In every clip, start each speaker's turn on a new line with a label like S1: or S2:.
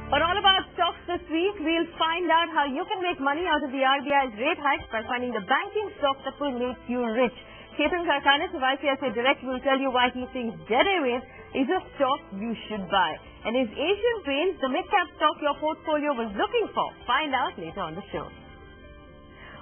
S1: On All About Stocks this week, we'll find out how you can make money out of the RBI's rate hikes by finding the banking stock that will make you rich. Ketan Karkhanis of ICICI Direct will tell you why he thinks Dead Airways is a stock you should buy. And is Asian Paints the mid-cap stock your portfolio was looking for? Find out later on the show.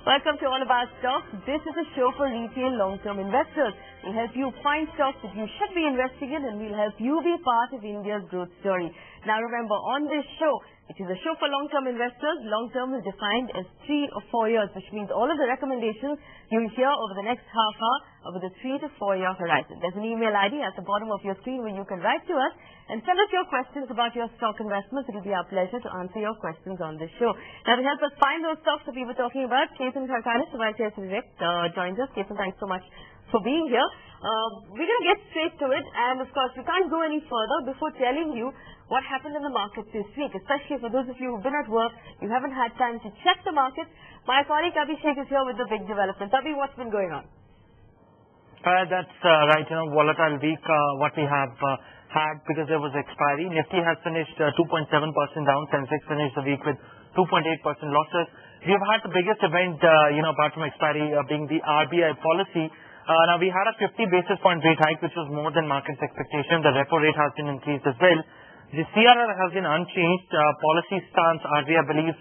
S1: Welcome to All About Stocks. This is a show for retail long-term investors. We'll help you find stocks that you should be investing in, and we'll help you be part of India's growth story. Now remember, on this show, it is a show for long-term investors. Long-term is defined as 3 or 4 years, which means all of the recommendations you'll hear over the next half hour over the 3 to 4 year horizon. There's an email ID at the bottom of your screen where you can write to us and send us your questions about your stock investments. It will be our pleasure to answer your questions on this show. Now, to help us find those stocks that we were talking about, Ketan Karkhanis of ICICI Direct joins us. Ketan, thanks so much for being here. We're going to get straight to it, and of course, we can't go any further before telling you what happened in the markets this week, especially for those of you who've been at work, you haven't had time to check the markets. My colleague Abhishek is here with the big developments. Abhi, what's been going on?
S2: That's right, volatile week what we have had because there was expiry. Nifty has finished 2.7% down, Sensex finished the week with 2.8% losses. We've had the biggest event, apart from expiry, being the RBI policy. Now, we had a 50 basis point rate hike, which was more than market's expectation. The repo rate has been increased as well. The CRR has been unchanged. Policy stance, RBI believes,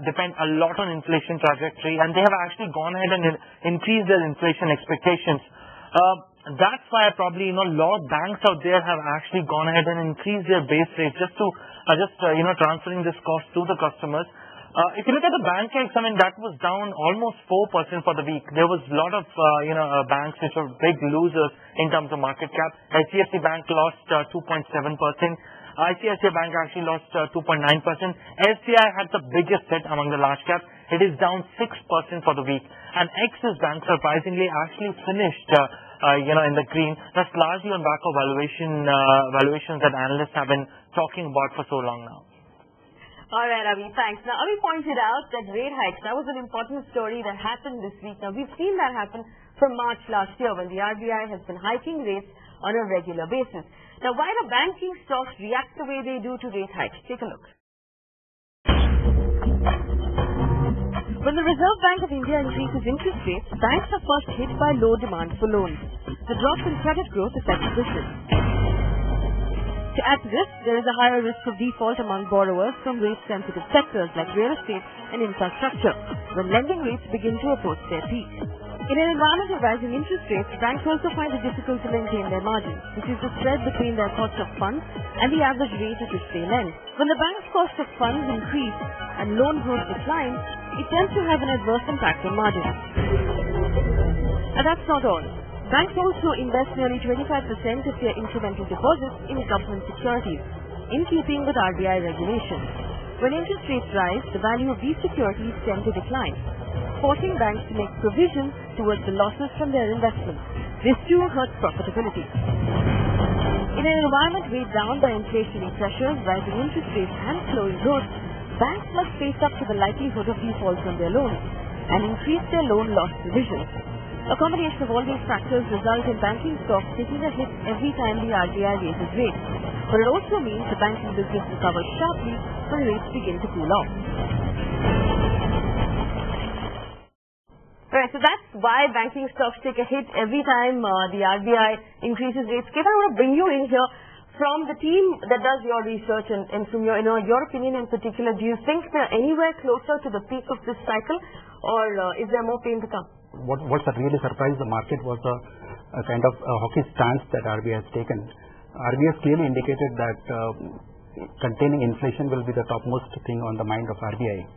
S2: depend a lot on inflation trajectory, and they have actually gone ahead and increased their inflation expectations. That's why probably, a lot of banks out there have actually gone ahead and increased their base rates just to, transferring this cost to the customers. If you look at the bank X, that was down almost 4% for the week. There was a lot of, banks which were big losers in terms of market cap. HDFC Bank lost 2.7%. ICICI Bank actually lost 2.9%. SBI had the biggest hit among the large caps. It is down 6% for the week. And Axis Bank surprisingly actually finished, in the green. That's largely on back of valuations that analysts have been talking about for so long now.
S1: All right, Abhi, thanks. Now, Abhi pointed out that rate hikes, that was an important story that happened this week. Now, we've seen that happen from March last year when the RBI has been hiking rates on a regular basis. Now, why do banking stocks react the way they do to rate hikes? Take a look. When the Reserve Bank of India increases interest rates, banks are first hit by low demand for loans. The drop in credit growth affects business. To add to this, there is a higher risk of default among borrowers from rate-sensitive sectors like real estate and infrastructure when lending rates begin to approach their peak. In an environment of rising interest rates, banks also find it difficult to maintain their margins, which is the spread between their cost of funds and the average rate at which they lend. When the bank's cost of funds increase and loan growth declines, it tends to have an adverse impact on margins. And that's not all. Banks also invest nearly 25% of their incremental deposits in government securities, in keeping with RBI regulations. When interest rates rise, the value of these securities tend to decline, forcing banks to make provisions towards the losses from their investments. This too hurts profitability. In an environment weighed down by inflationary pressures, rising interest rates and slowing growth, banks must face up to the likelihood of defaults on their loans and increase their loan loss provisions. A combination of all these factors result in banking stocks taking a hit every time the RBI raises rates. But it also means the banking business recovers sharply when rates begin to cool off. Right, so that's why banking stocks take a hit every time the RBI increases rates. Ketan, I want to bring you in here from the team that does your research and from your opinion in particular. Do you think they're anywhere closer to the peak of this cycle, or is there more pain to come?
S3: What really surprised the market was a kind of a hawkish stance that RBI has taken. RBI has clearly indicated that containing inflation will be the topmost thing on the mind of RBI.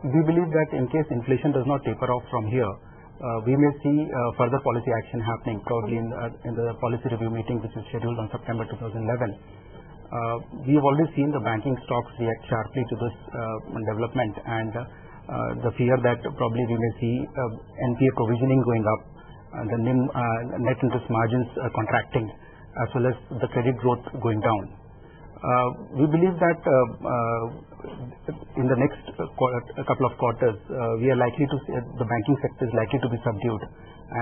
S3: We believe that in case inflation does not taper off from here, we may see further policy action happening, probably in the policy review meeting which is scheduled on September 2011. We have already seen the banking stocks react sharply to this development, and the fear that probably we may see NPA provisioning going up, the NIM, net interest margins contracting, as well as the credit growth going down. We believe that in the next couple of quarters, we are likely to see the banking sector is likely to be subdued,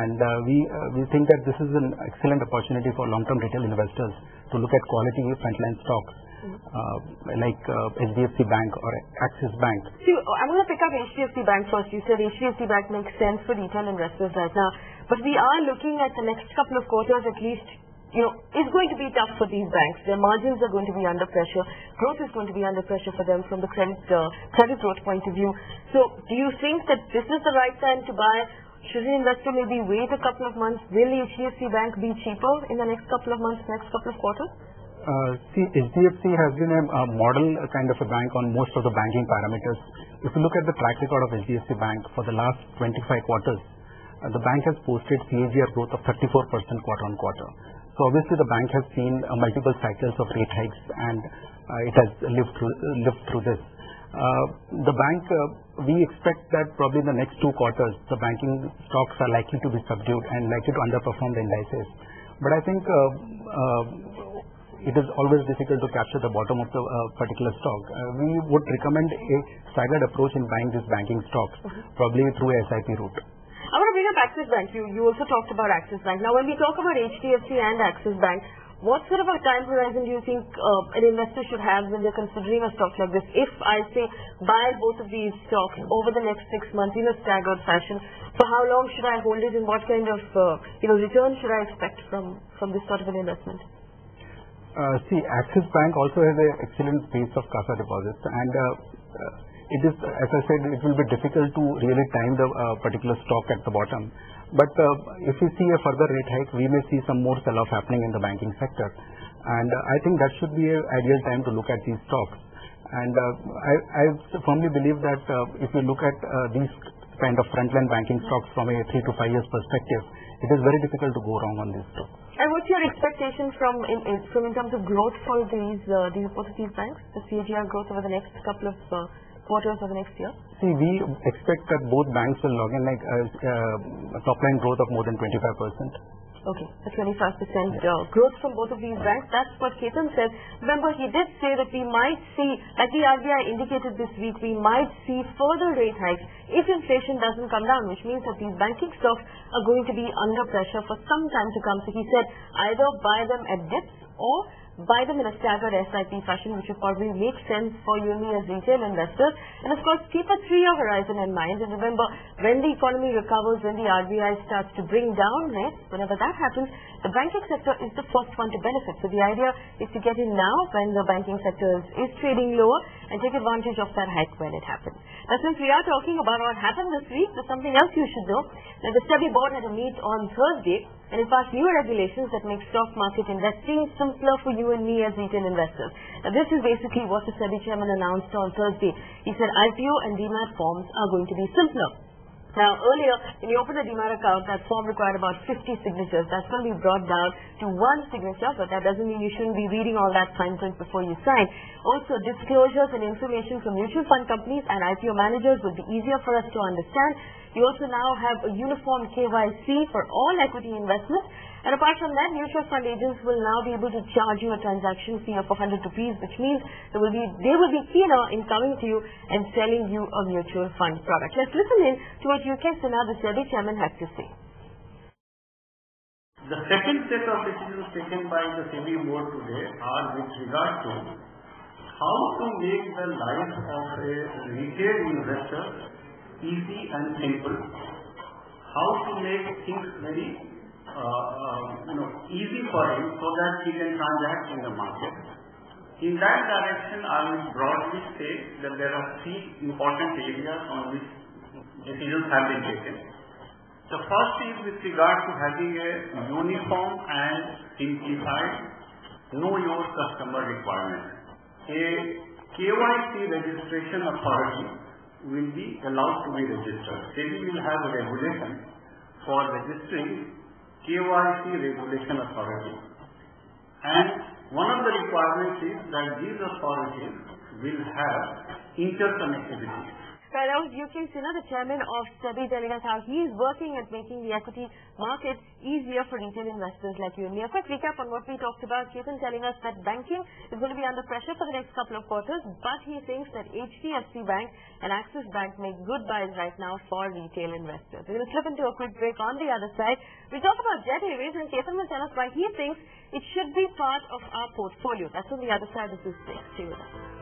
S3: and we think that this is an excellent opportunity for long-term retail investors to look at quality frontline stocks like HDFC Bank or Axis Bank.
S1: See, I'm going to pick up HDFC Bank first. You said HDFC Bank makes sense for retail investors right now, but we are looking at the next couple of quarters at least. It's going to be tough for these banks. Their margins are going to be under pressure. Growth is going to be under pressure for them from the credit growth point of view. So, do you think that this is the right time to buy? Should an investor maybe wait a couple of months? Will HDFC Bank be cheaper in the next couple of months, next couple of quarters?
S3: See, HDFC has been a model kind of a bank on most of the banking parameters. If you look at the track record of HDFC Bank for the last 25 quarters, the bank has posted CAGR growth of 34% quarter on quarter. So obviously the bank has seen multiple cycles of rate hikes, and it has lived through this. The bank, we expect that probably in the next 2 quarters, the banking stocks are likely to be subdued and likely to underperform the indices. But I think it is always difficult to capture the bottom of the particular stock. We would recommend a staggered approach in buying these banking stocks, probably through a SIP route.
S1: I want to bring up Axis Bank. You also talked about Axis Bank. Now, when we talk about HDFC and Axis Bank, what sort of a time horizon do you think an investor should have when they're considering a stock like this? If I say buy both of these stocks over the next 6 months in a staggered fashion, for how long should I hold it, and what kind of return should I expect from this sort of an investment?
S3: See, Axis Bank also has an excellent base of CASA deposits, and it is, as I said, it will be difficult to really time the particular stock at the bottom. But if we see a further rate hike, we may see some more sell-off happening in the banking sector. And I think that should be an ideal time to look at these stocks. And I firmly believe that if you look at these kind of frontline banking stocks from a 3 to 5 years perspective, it is very difficult to go wrong on these stocks.
S1: And what's your expectation from in terms of growth for both of these banks, the CAGR growth over the next couple of quarters of the next year?
S3: See, we expect that both banks will log in like a top line growth of more than 25%.
S1: Okay, a 25% growth from both of these banks. That's what Ketan said. Remember, he did say that we might see, like the RBI indicated this week, we might see further rate hikes if inflation doesn't come down, which means that these banking stocks are going to be under pressure for some time to come. So he said either buy them at dips or buy them in a staggered SIP fashion, which would probably make sense for you and me as retail investors. And of course, keep a 3-year horizon in mind. And remember, when the economy recovers, when the RBI starts to bring down rates, whenever that happens, the banking sector is the first one to benefit. So the idea is to get in now when the banking sector is trading lower and take advantage of that hike when it happens. Now, since we are talking about what happened this week, there's something else you should know. Now, the SEBI board had a meet on Thursday, and it passed new regulations that make stock market investing simpler for you and me as retail investors. Now, this is basically what the SEBI chairman announced on Thursday. He said IPO and DMAT forms are going to be simpler. Now, earlier, when you open a DMAT account, that form required about 50 signatures. That's going to be brought down to 1 signature, but that doesn't mean you shouldn't be reading all that fine print before you sign. Also, disclosures and information from mutual fund companies and IPO managers will be easier for us to understand. You also now have a uniform KYC for all equity investments. And apart from that, mutual fund agents will now be able to charge you a transaction fee of 100 rupees, which means they will be keener in coming to you and selling you a mutual fund product. Let's listen in to what UK Sinha, the SEBI chairman, had to say.
S4: The second set of decisions taken by the SEBI board today are with regard to how to make the life of a retail investor easy and simple, how to make things very easy for him so that he can transact in the market. In that direction, I will broadly state that there are 3 important areas on which decisions have been taken. The first is with regard to having a uniform and simplified know your customer requirement. A KYC registration authority will be allowed to be registered. SEBI will have a regulation for registering KYC regulation authority. And one of the requirements is that these authorities will have interconnectivity.
S1: That was UK Sinha, the chairman of SEBI, telling us how he is working at making the equity market easier for retail investors like you and me. A quick recap on what we talked about. Ketan telling us that banking is going to be under pressure for the next couple of quarters, but he thinks that HDFC Bank and Axis Bank make good buys right now for retail investors. We're going to slip into a quick break. On the other side, we talk about Jet Airways, and Ketan will tell us why he thinks it should be part of our portfolio. That's on the other side of this break. Stay with us.